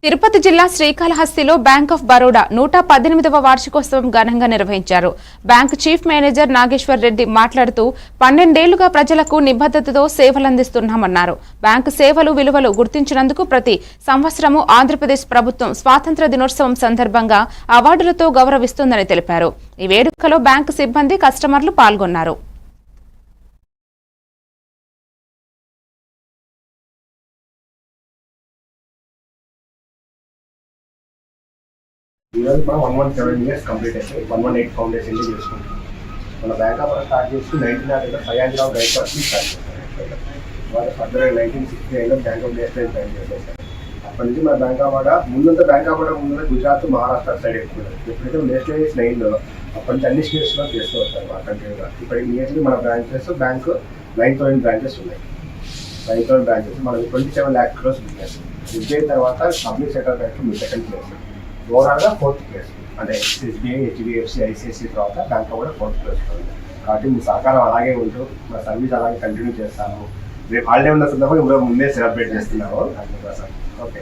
తిరుపతి జిల్లా శ్రీకాళహస్తిలో bank of Baroda 118వ వార్షికోత్సవం ఘనంగా నిర్వహించారు. Bank chief manager Nageshwar Reddy మాట్లాడుతూ 12 ఏళ్లుగా ప్రజలకు నిబద్ధతతో సేవలందిస్తున్నామన్నారు. బ్యాంకు సేవలు విలువలు గుర్తించినందుకు ప్రతి సంవత్సరము ఆంధ్రప్రదేశ్ ప్రభుత్వం స్వాతంత్ర్య దినోత్సవం సందర్భంగా అవార్డులతో గౌరవిస్తుందని తెలిపారు. ఈ వేడుకలో బ్యాంకు సిబ్బంది, కస్టమర్లు పాల్గొన్నారు. ఈరోజు మనం 117 ఇయర్స్ కంప్లీట్ అయితే 118 ఫౌండేషన్ చేసుకుంటాం. మన బ్యాంక్ ఆఫ్ స్టార్ట్ చేసి 1905 ఫైయాంజరావు గైడ్ ఫస్ట్ స్టార్ట్ చేశారు. వాళ్ళు ఫర్దర్ 1969లో బ్యాంక్ ఆఫ్ నేషనల్ జాయిన్ చేశారు. అప్పటి నుంచి మన బ్యాంక్ ఆఫ్ బరోడా ముందంతా బ్యాంక్ ఆఫ్ బరోడా ముందు గుజరాత్, మహారాష్ట్ర సైడ్ ఎక్కువ. ఎప్పుడైతే నేషనలైజ్ అయిందో అప్పటి నుంచి అన్ని స్టేట్స్లో చేస్తూ వస్తారు మా కంట్రీగా. ఇప్పటికి నియర్లీ మన బ్రాంచెస్ బ్యాంకు 9,000 బ్రాంచెస్ ఉన్నాయి. 9,000 బ్రాంచెస్ మనకి 27 lakh crores బిజినెస్. అయిన తర్వాత పబ్లిక్ సెక్టర్ బ్యాంక్ మీ సెకండ్ ప్లేస్, ఓవరాల్గా 4th ప్లేస్. అంటే SBI, HDFC, ICICI తర్వాత బ్యాంక్ కూడా 4th ప్లేస్ ఉంది. కాబట్టి మీ సహకారం అలాగే ఉంటూ మా సర్వీస్ అలాగే కంటిన్యూ చేస్తాము. రేపు హాలిడే ఉన్న సందర్భంగా ఇప్పుడు ముందే సెలబ్రేట్ చేస్తున్నాము. అందుకోసం ఓకే.